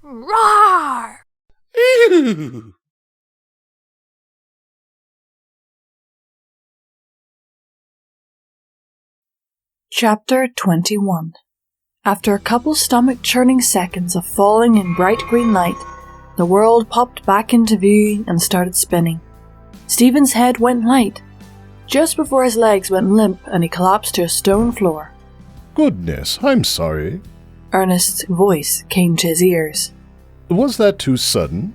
Roar! Ew. Chapter 21. After a couple stomach-churning seconds of falling in bright green light, the world popped back into view and started spinning. Stephen's head went light, just before his legs went limp and he collapsed to a stone floor. Goodness, I'm sorry. Ernest's voice came to his ears. Was that too sudden?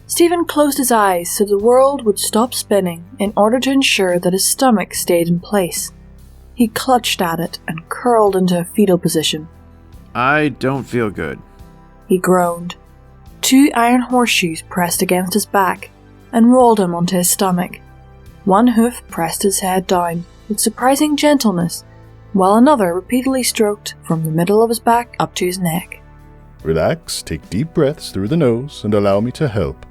Stephen closed his eyes so the world would stop spinning in order to ensure that his stomach stayed in place. He clutched at it and curled into a fetal position. I don't feel good. He groaned. 2 iron horseshoes pressed against his back and rolled him onto his stomach. One hoof pressed his head down with surprising gentleness, while another repeatedly stroked from the middle of his back up to his neck. Relax, take deep breaths through the nose, and allow me to help.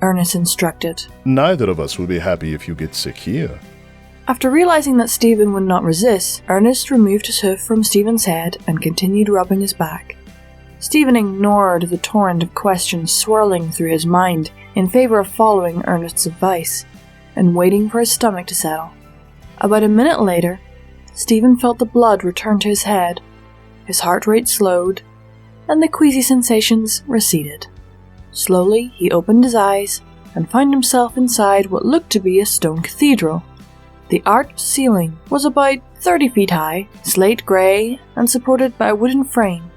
Ernest instructed. Neither of us will be happy if you get sick here. After realizing that Stephen would not resist, Ernest removed his hoof from Stephen's head and continued rubbing his back. Stephen ignored the torrent of questions swirling through his mind in favor of following Ernest's advice and waiting for his stomach to settle. About a minute later, Stephen felt the blood return to his head, his heart rate slowed, and the queasy sensations receded. Slowly, he opened his eyes and found himself inside what looked to be a stone cathedral. The arched ceiling was about 30 feet high, slate grey, and supported by a wooden frame.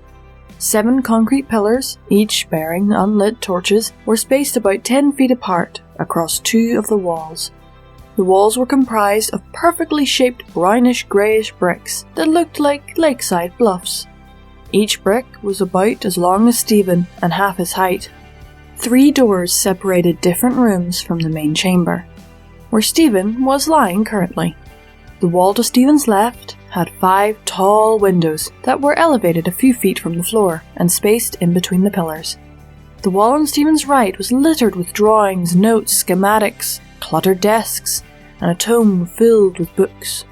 7 concrete pillars, each bearing unlit torches, were spaced about 10 feet apart across 2 of the walls. The walls were comprised of perfectly shaped brownish-greyish bricks that looked like lakeside bluffs. Each brick was about as long as Stephen and half his height. 3 doors separated different rooms from the main chamber, where Stephen was lying currently. The wall to Stephen's left had 5 tall windows that were elevated a few feet from the floor and spaced in between the pillars. The wall on Stephen's right was littered with drawings, notes, schematics, cluttered desks, and a tome filled with books.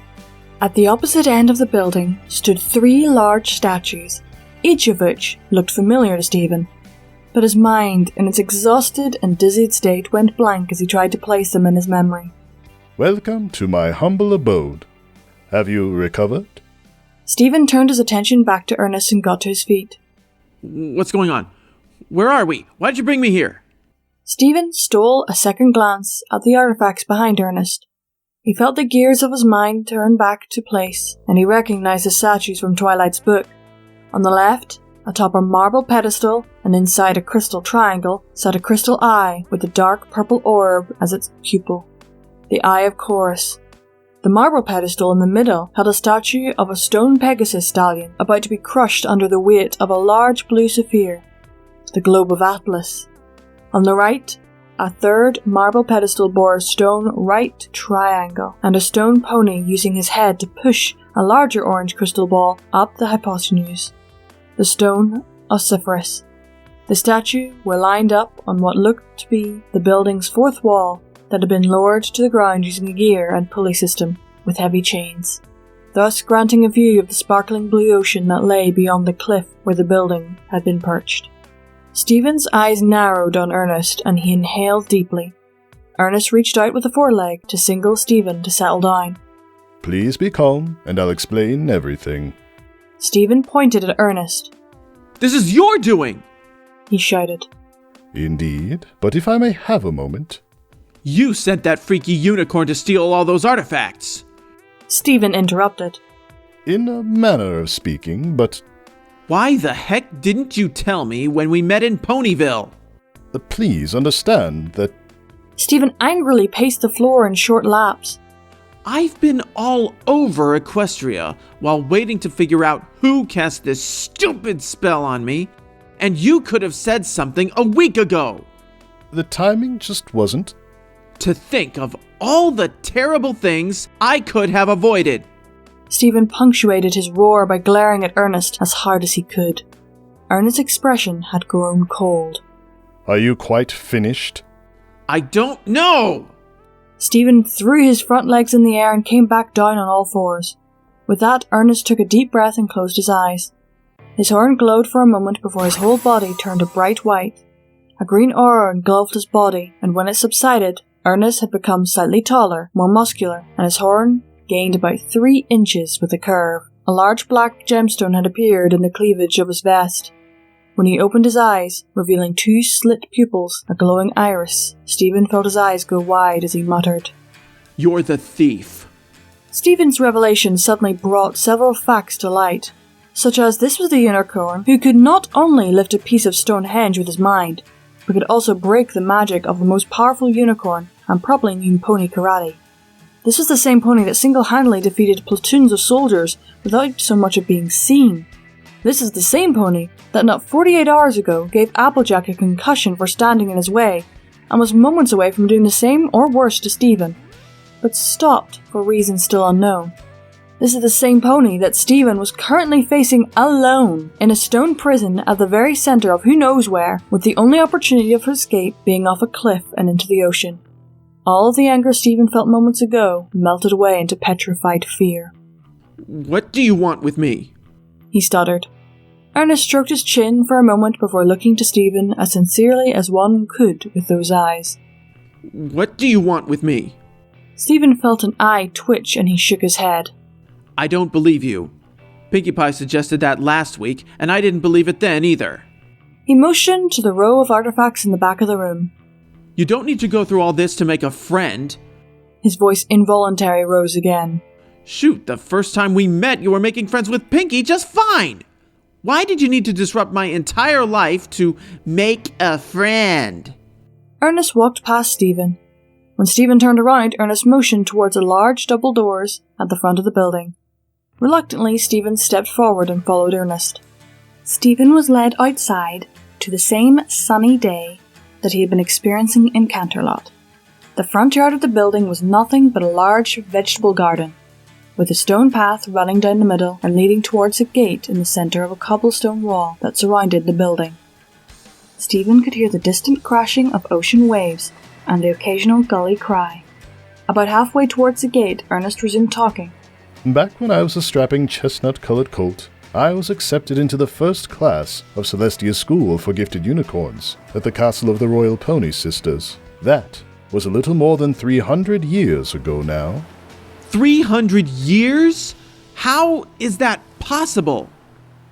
At the opposite end of the building stood 3 large statues, each of which looked familiar to Stephen, but his mind, in its exhausted and dizzied state, went blank as he tried to place them in his memory. Welcome to my humble abode. Have you recovered? Stephen turned his attention back to Ernest and got to his feet. What's going on? Where are we? Why'd you bring me here? Stephen stole a second glance at the artifacts behind Ernest. He felt the gears of his mind turn back to place, and he recognized the statues from Twilight's book. On the left, atop a marble pedestal and inside a crystal triangle, sat a crystal eye with a dark purple orb as its pupil. The Eye of Chorus. The marble pedestal in the middle held a statue of a stone pegasus stallion about to be crushed under the weight of a large blue sapphire, the globe of Atlas. On the right, a third marble pedestal bore a stone right triangle and a stone pony using his head to push a larger orange crystal ball up the hypotenuse, the stone of Cyphorus. The statues were lined up on what looked to be the building's 4th wall that had been lowered to the ground using a gear and pulley system with heavy chains, thus granting a view of the sparkling blue ocean that lay beyond the cliff where the building had been perched. Stephen's eyes narrowed on Ernest and he inhaled deeply. Ernest reached out with a foreleg to signal Stephen to settle down. Please be calm, and I'll explain everything. Stephen pointed at Ernest. This is your doing! He shouted. Indeed, but if I may have a moment. You sent that freaky unicorn to steal all those artifacts! Stephen interrupted. In a manner of speaking, but... Why the heck didn't you tell me when we met in Ponyville? Please understand that... Stephen angrily paced the floor in short laps. I've been all over Equestria while waiting to figure out who cast this stupid spell on me, and you could have said something a week ago! The timing just wasn't. To think of all the terrible things I could have avoided! Stephen punctuated his roar by glaring at Ernest as hard as he could. Ernest's expression had grown cold. Are you quite finished? I don't know! Stephen threw his front legs in the air and came back down on all fours. With that, Ernest took a deep breath and closed his eyes. His horn glowed for a moment before his whole body turned a bright white. A green aura engulfed his body, and when it subsided, Ernest had become slightly taller, more muscular, and his horn gained about 3 inches with a curve. A large black gemstone had appeared in the cleavage of his vest. When he opened his eyes, revealing 2 slit pupils, a glowing iris, Stephen felt his eyes go wide as he muttered, "You're the thief." Stephen's revelation suddenly brought several facts to light, such as this was the unicorn who could not only lift a piece of Stonehenge with his mind, but could also break the magic of the most powerful unicorn and probably knew pony karate. This was the same pony that single-handedly defeated platoons of soldiers without so much of being seen. This is the same pony that not 48 hours ago gave Applejack a concussion for standing in his way, and was moments away from doing the same or worse to Stephen, but stopped for reasons still unknown. This is the same pony that Stephen was currently facing alone in a stone prison at the very centre of who knows where, with the only opportunity of escape being off a cliff and into the ocean. All of the anger Stephen felt moments ago melted away into petrified fear. "What do you want with me?" He stuttered. Ernest stroked his chin for a moment before looking to Stephen as sincerely as one could with those eyes. "What do you want with me?" Stephen felt an eye twitch and he shook his head. "I don't believe you. Pinkie Pie suggested that last week, and I didn't believe it then either." He motioned to the row of artifacts in the back of the room. "You don't need to go through all this to make a friend." His voice involuntarily rose again. "Shoot, the first time we met you were making friends with Pinkie just fine. Why did you need to disrupt my entire life to make a friend?" Ernest walked past Stephen. When Stephen turned around, Ernest motioned towards the large double doors at the front of the building. Reluctantly, Stephen stepped forward and followed Ernest. Stephen was led outside to the same sunny day that he had been experiencing in Canterlot. The front yard of the building was nothing but a large vegetable garden, with a stone path running down the middle and leading towards a gate in the centre of a cobblestone wall that surrounded the building. Stephen could hear the distant crashing of ocean waves and the occasional gully cry. About halfway towards the gate, Ernest resumed talking. Back when I was a strapping chestnut-colored colt, I was accepted into the first class of Celestia's School for Gifted Unicorns at the castle of the Royal Pony Sisters. That was a little more than 300 years ago now. 300 years? How is that possible?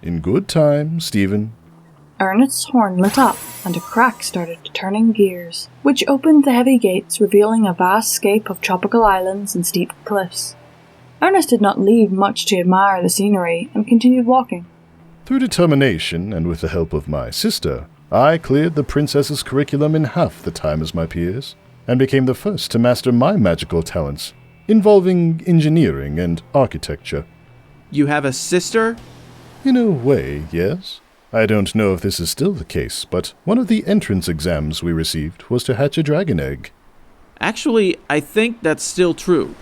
In good time, Stephen. Ernest's horn lit up, and a crack started turning gears, which opened the heavy gates, revealing a vast scape of tropical islands and steep cliffs. Ernest did not leave much to admire the scenery, and continued walking. Through determination, and with the help of my sister, I cleared the princess's curriculum in half the time as my peers, and became the first to master my magical talents, involving engineering and architecture. You have a sister? In a way, yes. I don't know if this is still the case, but one of the entrance exams we received was to hatch a dragon egg. Actually, I think that's still true.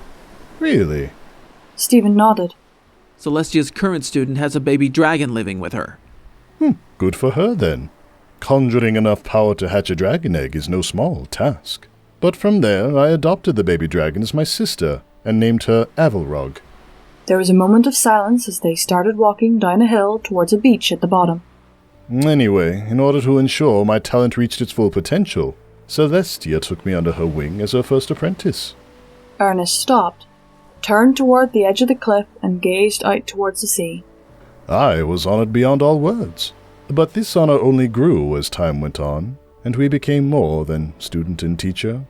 Really? Stephen nodded. Celestia's current student has a baby dragon living with her. Good for her, then. Conjuring enough power to hatch a dragon egg is no small task. But from there, I adopted the baby dragon as my sister, and named her Avalrog. There was a moment of silence as they started walking down a hill towards a beach at the bottom. Anyway, in order to ensure my talent reached its full potential, Celestia took me under her wing as her first apprentice. Ernest stopped, turned toward the edge of the cliff, and gazed out towards the sea. I was honored beyond all words, but this honor only grew as time went on, and we became more than student and teacher.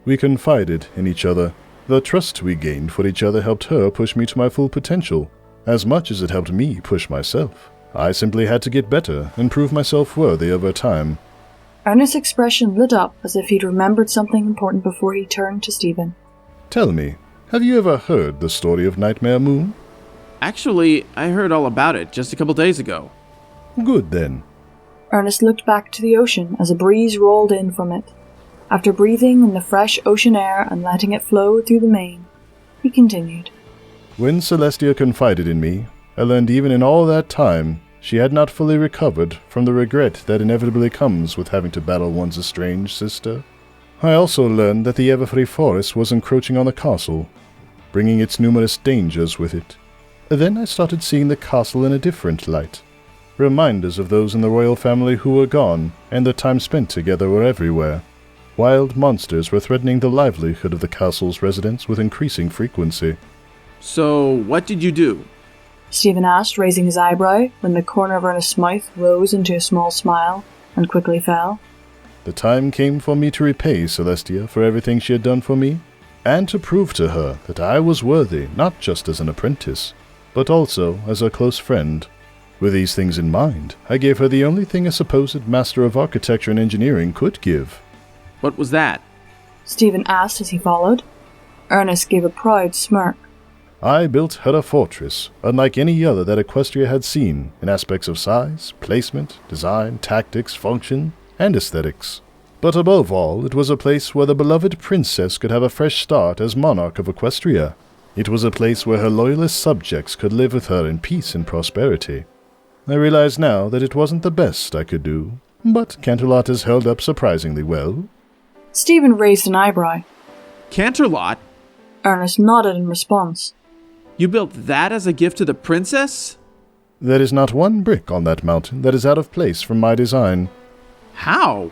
We confided in each other. The trust we gained for each other helped her push me to my full potential, as much as it helped me push myself. I simply had to get better and prove myself worthy of her time. Ernest's expression lit up as if he'd remembered something important before he turned to Stephen. Tell me, have you ever heard the story of Nightmare Moon? Actually, I heard all about it just a couple days ago. Good then. Ernest looked back to the ocean as a breeze rolled in from it. After breathing in the fresh ocean air and letting it flow through the mane, he continued. When Celestia confided in me, I learned even in all that time she had not fully recovered from the regret that inevitably comes with having to battle one's estranged sister. I also learned that the Everfree Forest was encroaching on the castle, bringing its numerous dangers with it. Then I started seeing the castle in a different light. Reminders of those in the royal family who were gone, and the time spent together were everywhere. Wild monsters were threatening the livelihood of the castle's residents with increasing frequency. So, what did you do? Stephen asked, raising his eyebrow, when the corner of Ernest's mouth rose into a small smile and quickly fell. The time came for me to repay Celestia for everything she had done for me, and to prove to her that I was worthy not just as an apprentice, but also as a close friend. With these things in mind, I gave her the only thing a supposed master of architecture and engineering could give. What was that? Stephen asked as he followed. Ernest gave a proud smirk. I built her a fortress, unlike any other that Equestria had seen, in aspects of size, placement, design, tactics, function, and aesthetics. But above all, it was a place where the beloved princess could have a fresh start as monarch of Equestria. It was a place where her loyalist subjects could live with her in peace and prosperity. I realize now that it wasn't the best I could do, but Canterlot has held up surprisingly well. Stephen raised an eyebrow. Canterlot? Ernest nodded in response. You built that as a gift to the princess? There is not one brick on that mountain that is out of place from my design. How?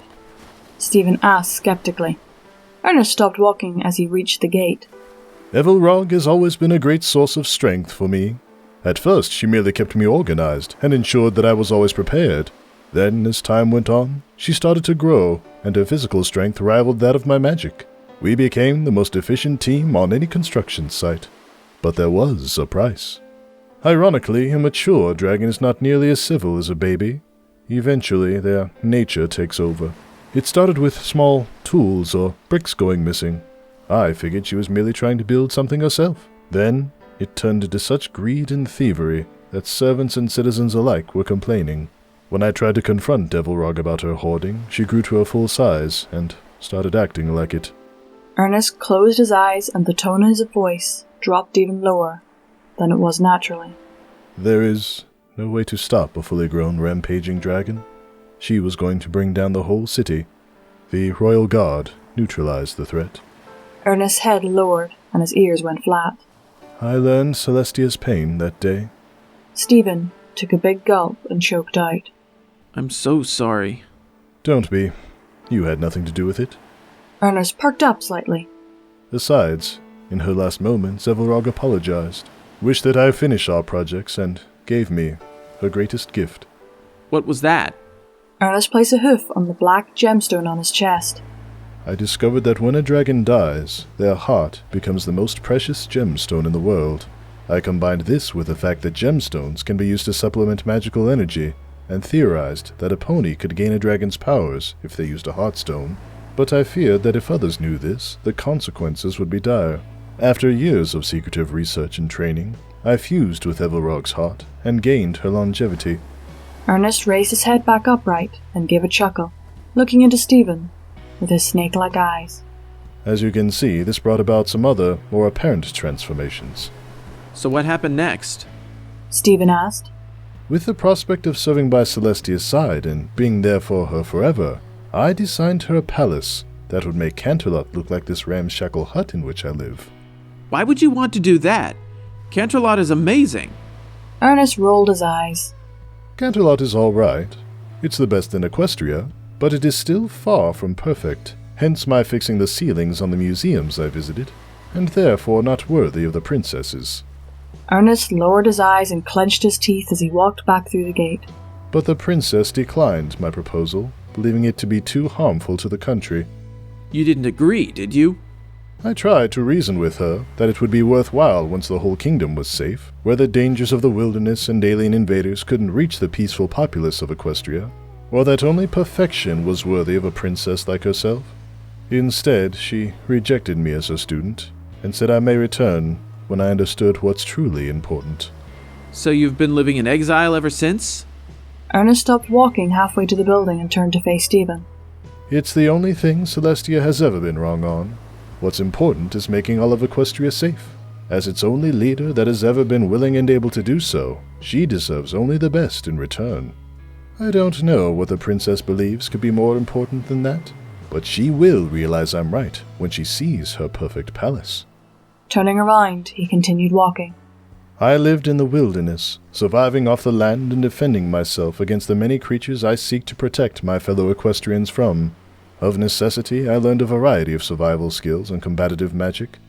Stephen asked skeptically. Ernest stopped walking as he reached the gate. Evelrog has always been a great source of strength for me. At first, she merely kept me organized and ensured that I was always prepared. Then, as time went on, she started to grow, and her physical strength rivaled that of my magic. We became the most efficient team on any construction site. But there was a price. Ironically, a mature dragon is not nearly as civil as a baby. Eventually, their nature takes over. It started with small tools or bricks going missing. I figured she was merely trying to build something herself. Then, it turned into such greed and thievery that servants and citizens alike were complaining. When I tried to confront Evelrog about her hoarding, she grew to her full size and started acting like it. Ernest closed his eyes and the tone of his voice dropped even lower than it was naturally. There is no way to stop a fully grown rampaging dragon. She was going to bring down the whole city. The royal guard neutralized the threat. Ernest's head lowered and his ears went flat. I learned Celestia's pain that day. Stephen took a big gulp and choked out. I'm so sorry. Don't be. You had nothing to do with it. Ernest perked up slightly. Besides, in her last moments, Evelrog apologized, wished that I finish our projects, and gave me her greatest gift. What was that? Ernest placed a hoof on the black gemstone on his chest. I discovered that when a dragon dies, their heart becomes the most precious gemstone in the world. I combined this with the fact that gemstones can be used to supplement magical energy, and theorized that a pony could gain a dragon's powers if they used a heartstone. But I feared that if others knew this, the consequences would be dire. After years of secretive research and training, I fused with Evelrog's heart and gained her longevity. Ernest raised his head back upright and gave a chuckle, looking into Stephen with his snake-like eyes. As you can see, this brought about some other, more apparent transformations. So what happened next? Stephen asked. With the prospect of serving by Celestia's side and being there for her forever, I designed her a palace that would make Canterlot look like this ramshackle hut in which I live. Why would you want to do that? Canterlot is amazing. Ernest rolled his eyes. Canterlot is all right. It's the best in Equestria, but it is still far from perfect, hence my fixing the ceilings on the museums I visited, and therefore not worthy of the princesses. Ernest lowered his eyes and clenched his teeth as he walked back through the gate. But the princess declined my proposal, believing it to be too harmful to the country. You didn't agree, did you? I tried to reason with her that it would be worthwhile once the whole kingdom was safe, where the dangers of the wilderness and alien invaders couldn't reach the peaceful populace of Equestria, or that only perfection was worthy of a princess like herself. Instead, she rejected me as her student, and said I may return when I understood what's truly important. So you've been living in exile ever since? Ernest stopped walking halfway to the building and turned to face Stephen. It's the only thing Celestia has ever been wrong on. What's important is making all of Equestria safe. As its only leader that has ever been willing and able to do so, she deserves only the best in return. I don't know what the princess believes could be more important than that, but she will realize I'm right when she sees her perfect palace. Turning around, he continued walking. I lived in the wilderness, surviving off the land and defending myself against the many creatures I seek to protect my fellow equestrians from. Of necessity, I learned a variety of survival skills and combative magic.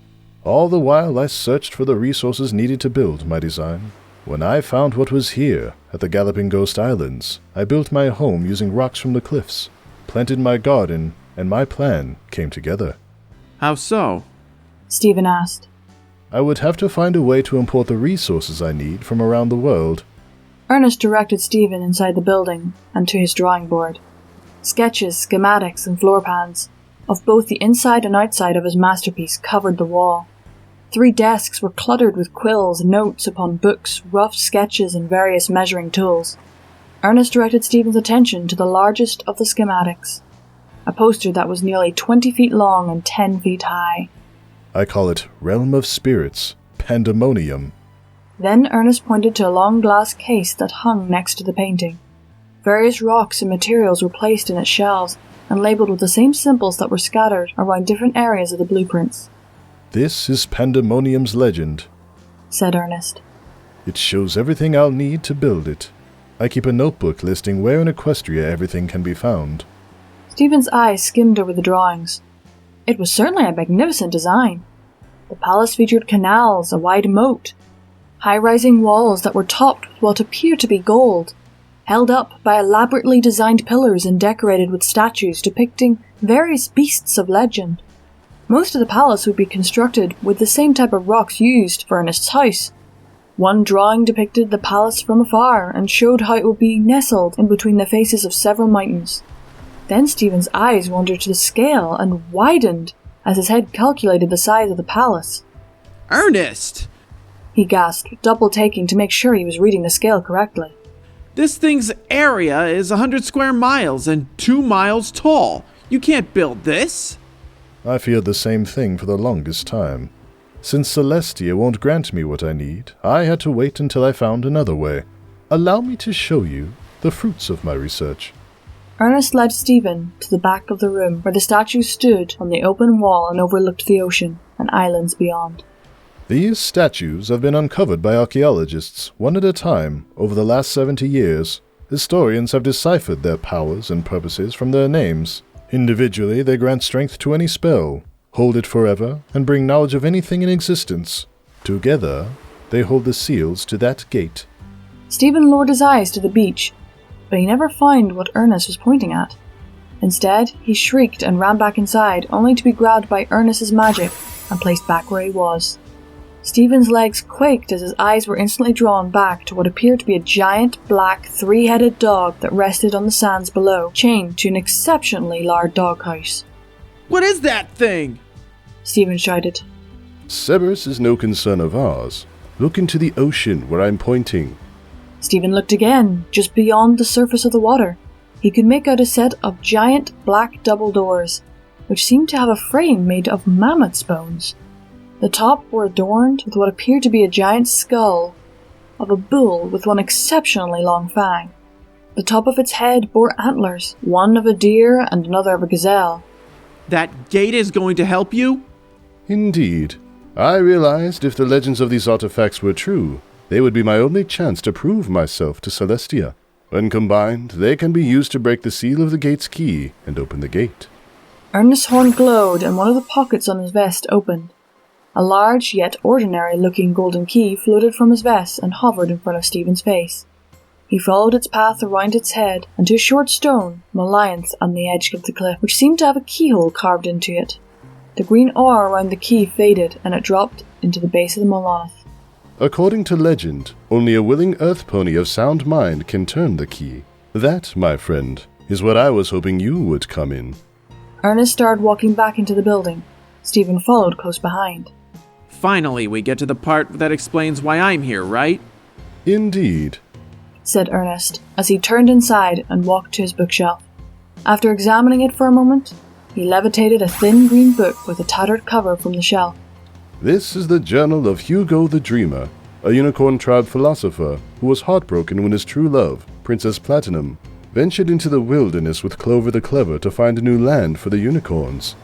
All the while I searched for the resources needed to build my design. When I found what was here, at the Galloping Ghost Islands, I built my home using rocks from the cliffs, planted my garden, and my plan came together. How so? Stephen asked. I would have to find a way to import the resources I need from around the world. Ernest directed Stephen inside the building and to his drawing board. Sketches, schematics, and floor plans of both the inside and outside of his masterpiece covered the wall. 3 desks were cluttered with quills, notes upon books, rough sketches, and various measuring tools. Ernest directed Stephen's attention to the largest of the schematics, a poster that was nearly 20 feet long and 10 feet high. I call it Realm of Spirits, Pandemonium. Then Ernest pointed to a long glass case that hung next to the painting. Various rocks and materials were placed in its shelves and labeled with the same symbols that were scattered around different areas of the blueprints. This is Pandemonium's legend, said Ernest. It shows everything I'll need to build it. I keep a notebook listing where in Equestria everything can be found. Stephen's eyes skimmed over the drawings. It was certainly a magnificent design. The palace featured canals, a wide moat, high-rising walls that were topped with what appeared to be gold, held up by elaborately designed pillars and decorated with statues depicting various beasts of legend. Most of the palace would be constructed with the same type of rocks used for Ernest's house. One drawing depicted the palace from afar and showed how it would be nestled in between the faces of several mountains. Then Stephen's eyes wandered to the scale and widened as his head calculated the size of the palace. Ernest! He gasped, double-taking to make sure he was reading the scale correctly. This thing's area is 100 square miles and 2 miles tall. You can't build this. I feared the same thing for the longest time. Since Celestia won't grant me what I need, I had to wait until I found another way. Allow me to show you the fruits of my research. Ernest led Stephen to the back of the room where the statue stood on the open wall and overlooked the ocean and islands beyond. These statues have been uncovered by archaeologists, one at a time, over the last 70 years. Historians have deciphered their powers and purposes from their names. Individually, they grant strength to any spell, hold it forever, and bring knowledge of anything in existence. Together, they hold the seals to that gate. Stephen lowered his eyes to the beach, but he never found what Ernest was pointing at. Instead, he shrieked and ran back inside, only to be grabbed by Ernest's magic and placed back where he was. Stephen's legs quaked as his eyes were instantly drawn back to what appeared to be a giant, black, 3-headed dog that rested on the sands below, chained to an exceptionally large doghouse. What is that thing? Stephen shouted. Cerberus is no concern of ours. Look into the ocean where I'm pointing. Stephen looked again, just beyond the surface of the water. He could make out a set of giant black double doors, which seemed to have a frame made of mammoth's bones. The top were adorned with what appeared to be a giant skull of a bull with one exceptionally long fang. The top of its head bore antlers, one of a deer and another of a gazelle. That gate is going to help you? Indeed. I realized if the legends of these artifacts were true, they would be my only chance to prove myself to Celestia. When combined, they can be used to break the seal of the gate's key and open the gate. Ernest's horn glowed and one of the pockets on his vest opened. A large yet ordinary-looking golden key floated from his vest and hovered in front of Stephen's face. He followed its path around its head and to a short stone, Malianth, on the edge of the cliff, which seemed to have a keyhole carved into it. The green ore around the key faded and it dropped into the base of the monolith. According to legend, only a willing earth pony of sound mind can turn the key. That, my friend, is what I was hoping you would come in. Ernest started walking back into the building. Stephen followed close behind. Finally, we get to the part that explains why I'm here, right? Indeed, said Ernest, as he turned inside and walked to his bookshelf. After examining it for a moment, he levitated a thin green book with a tattered cover from the shelf. This is the journal of Hugo the Dreamer, a unicorn tribe philosopher who was heartbroken when his true love, Princess Platinum, ventured into the wilderness with Clover the Clever to find a new land for the unicorns.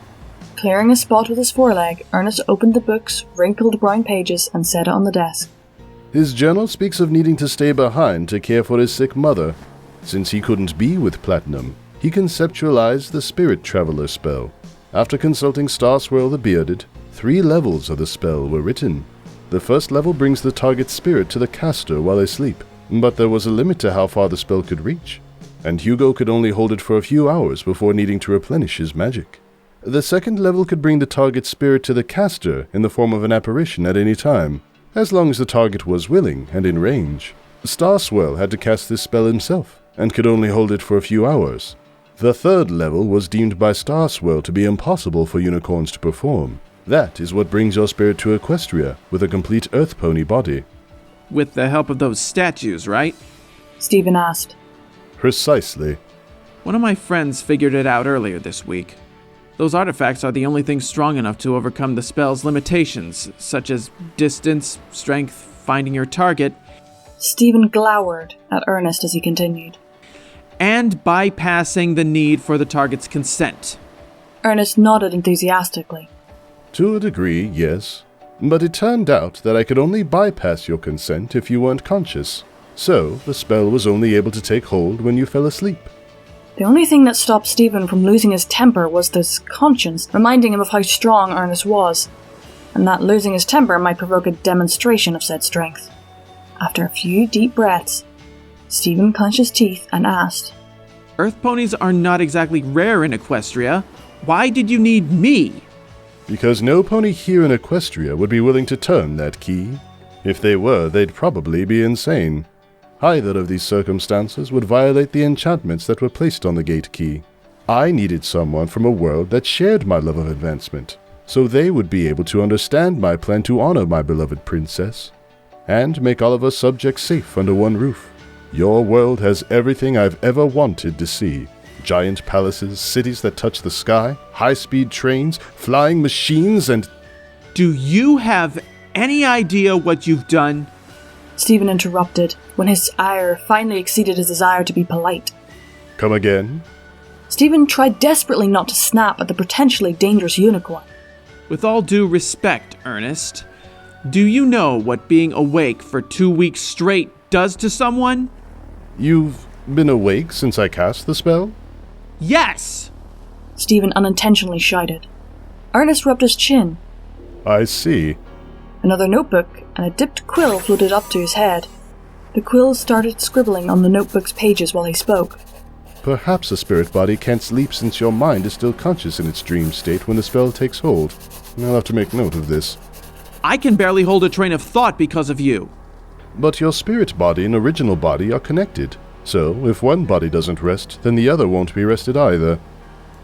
Clearing a spot with his foreleg, Ernest opened the book's wrinkled brown pages and set it on the desk. His journal speaks of needing to stay behind to care for his sick mother. Since he couldn't be with Platinum, he conceptualized the Spirit Traveler spell. After consulting Starswirl the Bearded, 3 levels of the spell were written. The first level brings the target spirit to the caster while they sleep, but there was a limit to how far the spell could reach, and Hugo could only hold it for a few hours before needing to replenish his magic. The second level could bring the target spirit to the caster in the form of an apparition at any time, as long as the target was willing and in range. Starswirl had to cast this spell himself, and could only hold it for a few hours. The third level was deemed by Starswirl to be impossible for unicorns to perform. That is what brings your spirit to Equestria, with a complete Earth Pony body. With the help of those statues, right? Stephen asked. Precisely. One of my friends figured it out earlier this week. Those artifacts are the only things strong enough to overcome the spell's limitations, such as distance, strength, finding your target. Stephen glowered at Ernest as he continued. And bypassing the need for the target's consent. Ernest nodded enthusiastically. To a degree, yes. But it turned out that I could only bypass your consent if you weren't conscious. So, the spell was only able to take hold when you fell asleep. The only thing that stopped Stephen from losing his temper was this conscience reminding him of how strong Ernest was, and that losing his temper might provoke a demonstration of said strength. After a few deep breaths, Stephen clenched his teeth and asked, Earth ponies are not exactly rare in Equestria. Why did you need me? Because no pony here in Equestria would be willing to turn that key. If they were, they'd probably be insane. Either of these circumstances would violate the enchantments that were placed on the gate key. I needed someone from a world that shared my love of advancement, so they would be able to understand my plan to honor my beloved princess, and make all of us subjects safe under one roof. Your world has everything I've ever wanted to see. Giant palaces, cities that touch the sky, high-speed trains, flying machines, and... Do you have any idea what you've done? Stephen interrupted, when his ire finally exceeded his desire to be polite. Come again? Stephen tried desperately not to snap at the potentially dangerous unicorn. With all due respect, Ernest, do you know what being awake for 2 weeks straight does to someone? You've been awake since I cast the spell? Yes! Stephen unintentionally shouted. Ernest rubbed his chin. I see. Another notebook and a dipped quill floated up to his head. The quill started scribbling on the notebook's pages while he spoke. Perhaps a spirit body can't sleep since your mind is still conscious in its dream state when the spell takes hold. I'll have to make note of this. I can barely hold a train of thought because of you. But your spirit body and original body are connected. So, if one body doesn't rest, then the other won't be rested either.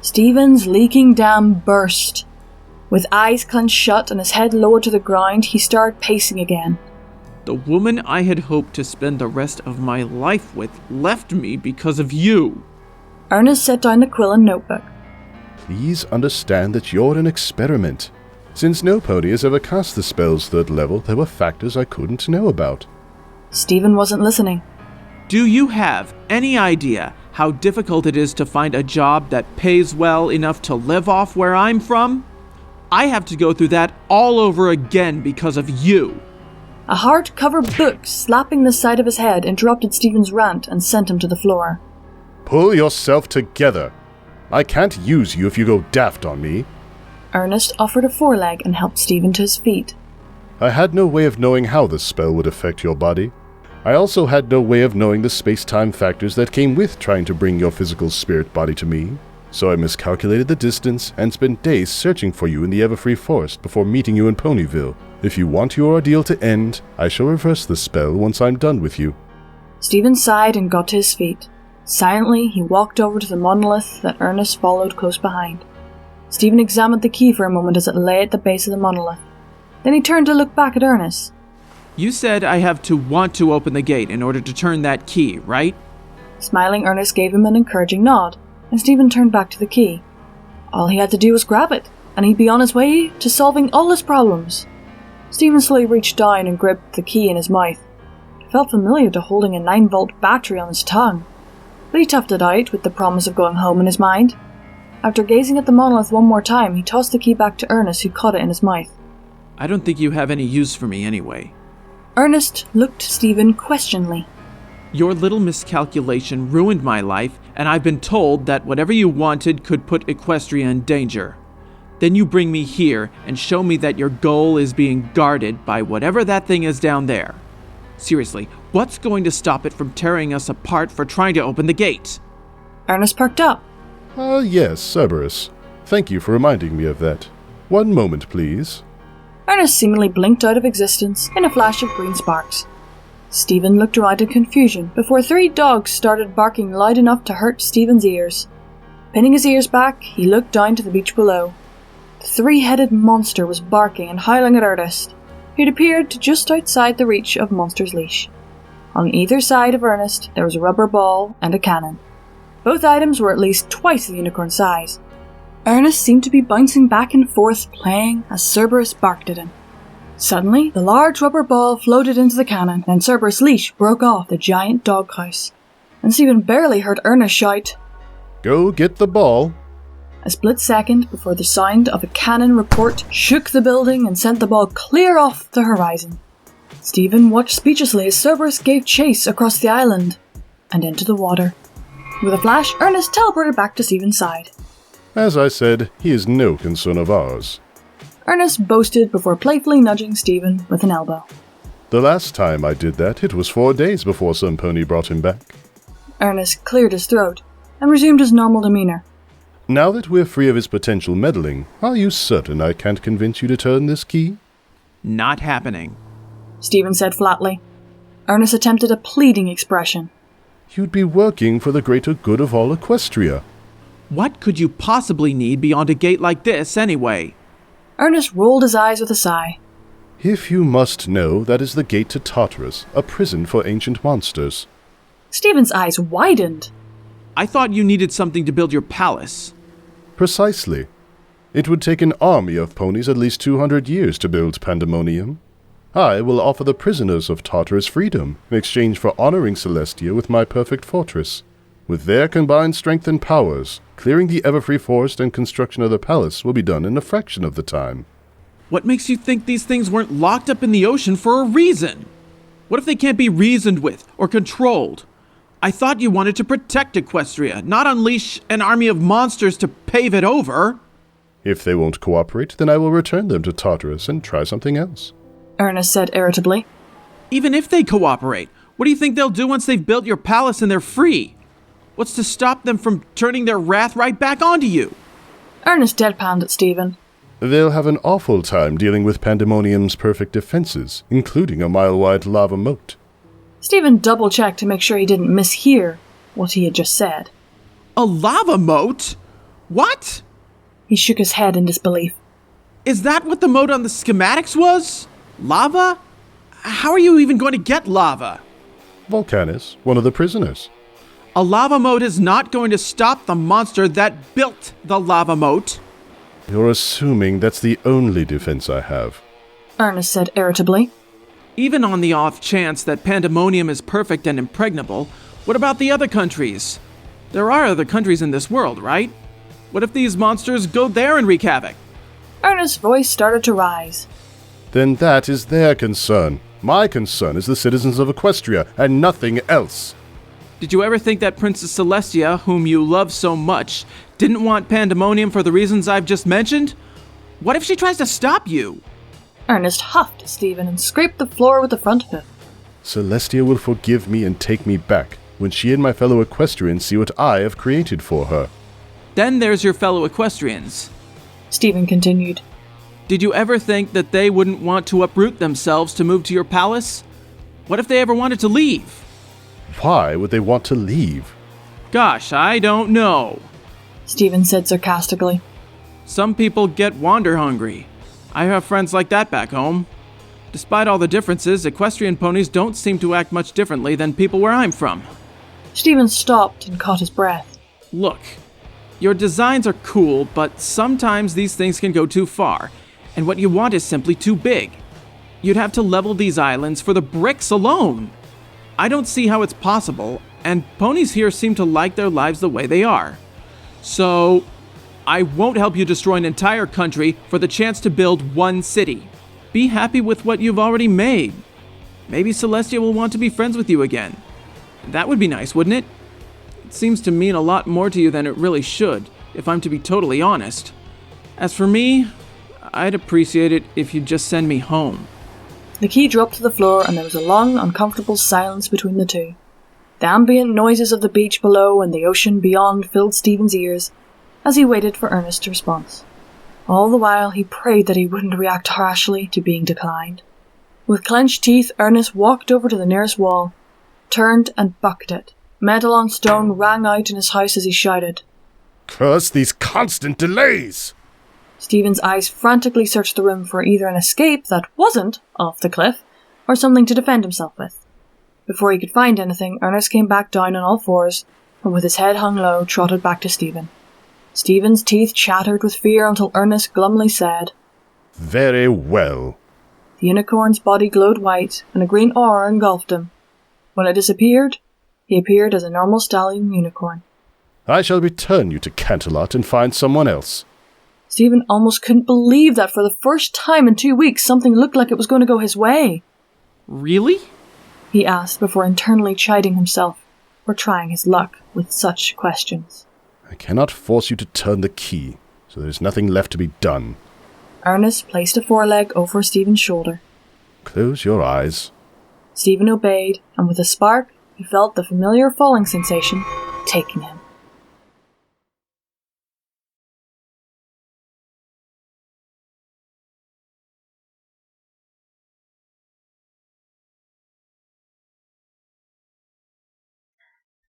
Stephen's leaking dam burst. With eyes clenched shut and his head lowered to the ground, he started pacing again. The woman I had hoped to spend the rest of my life with left me because of you. Ernest set down the quill and notebook. Please understand that you're an experiment. Since no pony has ever cast the spell's third level, there were factors I couldn't know about. Stephen wasn't listening. Do you have any idea how difficult it is to find a job that pays well enough to live off where I'm from? I have to go through that all over again because of you. A hardcover book slapping the side of his head interrupted Stephen's rant and sent him to the floor. Pull yourself together. I can't use you if you go daft on me. Ernest offered a foreleg and helped Stephen to his feet. I had no way of knowing how the spell would affect your body. I also had no way of knowing the space-time factors that came with trying to bring your physical spirit body to me. So I miscalculated the distance and spent days searching for you in the Everfree Forest before meeting you in Ponyville. If you want your ordeal to end, I shall reverse the spell once I'm done with you. Stephen sighed and got to his feet. Silently, he walked over to the monolith that Ernest followed close behind. Stephen examined the key for a moment as it lay at the base of the monolith. Then he turned to look back at Ernest. You said I have to want to open the gate in order to turn that key, right? Smiling, Ernest gave him an encouraging nod, and Stephen turned back to the key. All he had to do was grab it, and he'd be on his way to solving all his problems. Stephen slowly reached down and gripped the key in his mouth. It felt familiar to holding a 9-volt battery on his tongue, but he toughed it out with the promise of going home in his mind. After gazing at the monolith one more time, he tossed the key back to Ernest, who caught it in his mouth. I don't think you have any use for me anyway. Ernest looked Stephen questioningly. Your little miscalculation ruined my life, and I've been told that whatever you wanted could put Equestria in danger. Then you bring me here and show me that your goal is being guarded by whatever that thing is down there. Seriously, what's going to stop it from tearing us apart for trying to open the gate? Ernest perked up. Yes, Cerberus. Thank you for reminding me of that. One moment, please. Ernest seemingly blinked out of existence in a flash of green sparks. Stephen looked around in confusion before 3 dogs started barking loud enough to hurt Stephen's ears. Pinning his ears back, he looked down to the beach below. The 3-headed monster was barking and howling at Ernest, who had appeared just outside the reach of Monster's leash. On either side of Ernest there was a rubber ball and a cannon. Both items were at least twice the unicorn size. Ernest seemed to be bouncing back and forth, playing as Cerberus barked at him. Suddenly, the large rubber ball floated into the cannon, and Cerberus' leash broke off the giant doghouse. And Stephen barely heard Ernest shout, "Go get the ball." A split second before the sound of a cannon report shook the building and sent the ball clear off the horizon. Stephen watched speechlessly as Cerberus gave chase across the island and into the water. With a flash, Ernest teleported back to Stephen's side. As I said, he is no concern of ours. Ernest boasted before playfully nudging Stephen with an elbow. The last time I did that, it was 4 days before some pony brought him back. Ernest cleared his throat and resumed his normal demeanor. Now that we're free of his potential meddling, are you certain I can't convince you to turn this key? Not happening, Stephen said flatly. Ernest attempted a pleading expression. You'd be working for the greater good of all Equestria. What could you possibly need beyond a gate like this, anyway? Ernest rolled his eyes with a sigh. If you must know, that is the gate to Tartarus, a prison for ancient monsters. Stephen's eyes widened. I thought you needed something to build your palace. Precisely. It would take an army of ponies at least 200 years to build Pandemonium. I will offer the prisoners of Tartarus freedom in exchange for honoring Celestia with my perfect fortress. With their combined strength and powers, clearing the Everfree Forest and construction of the palace will be done in a fraction of the time. What makes you think these things weren't locked up in the ocean for a reason? What if they can't be reasoned with or controlled? I thought you wanted to protect Equestria, not unleash an army of monsters to pave it over. If they won't cooperate, then I will return them to Tartarus and try something else. Ernest said irritably. Even if they cooperate, what do you think they'll do once they've built your palace and they're free? What's to stop them from turning their wrath right back onto you? Ernest deadpanned at Stephen. They'll have an awful time dealing with Pandemonium's perfect defenses, including a mile-wide lava moat. Stephen double-checked to make sure he didn't mishear what he had just said. A lava moat? What? He shook his head in disbelief. Is that what the moat on the schematics was? Lava? How are you even going to get lava? Volcanus, one of the prisoners. A lava moat is not going to stop the monster that built the lava moat. You're assuming that's the only defense I have. Ernest said irritably. Even on the off chance that Pandemonium is perfect and impregnable, what about the other countries? There are other countries in this world, right? What if these monsters go there and wreak havoc? Ernest's voice started to rise. Then that is their concern. My concern is the citizens of Equestria, and nothing else. Did you ever think that Princess Celestia, whom you love so much, didn't want Pandemonium for the reasons I've just mentioned? What if she tries to stop you? Ernest huffed at Stephen and scraped the floor with the front hoof. Celestia will forgive me and take me back when she and my fellow Equestrians see what I have created for her. Then there's your fellow Equestrians. Stephen continued. Did you ever think that they wouldn't want to uproot themselves to move to your palace? What if they ever wanted to leave? Why would they want to leave? Gosh, I don't know. Stephen said sarcastically. Some people get wander hungry. I have friends like that back home. Despite all the differences, equestrian ponies don't seem to act much differently than people where I'm from. Stephen stopped and caught his breath. Look, your designs are cool, but sometimes these things can go too far, and what you want is simply too big. You'd have to level these islands for the bricks alone. I don't see how it's possible, and ponies here seem to like their lives the way they are. So, I won't help you destroy an entire country for the chance to build one city. Be happy with what you've already made. Maybe Celestia will want to be friends with you again. That would be nice, wouldn't it? It seems to mean a lot more to you than it really should, if I'm to be totally honest. As for me, I'd appreciate it if you'd just send me home. The key dropped to the floor and there was a long, uncomfortable silence between the two. The ambient noises of the beach below and the ocean beyond filled Stephen's ears as he waited for Ernest's response. All the while he prayed that he wouldn't react harshly to being declined. With clenched teeth, Ernest walked over to the nearest wall, turned and bucked it. Metal on stone rang out in his house as he shouted, "Curse these constant delays!" Stephen's eyes frantically searched the room for either an escape that wasn't off the cliff, or something to defend himself with. Before he could find anything, Ernest came back down on all fours, and with his head hung low, trotted back to Stephen. Stephen's teeth chattered with fear until Ernest glumly said, "Very well." The unicorn's body glowed white, and a green aura engulfed him. When it disappeared, he appeared as a normal stallion unicorn. "I shall return you to Canterlot and find someone else." Stephen almost couldn't believe that for the first time in 2 weeks something looked like it was going to go his way. Really? He asked before internally chiding himself for trying his luck with such questions. "I cannot force you to turn the key, so there is nothing left to be done." Ernest placed a foreleg over Stephen's shoulder. "Close your eyes." Stephen obeyed, and with a spark, he felt the familiar falling sensation taking him.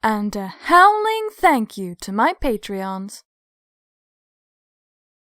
And a howling thank you to my Patreons.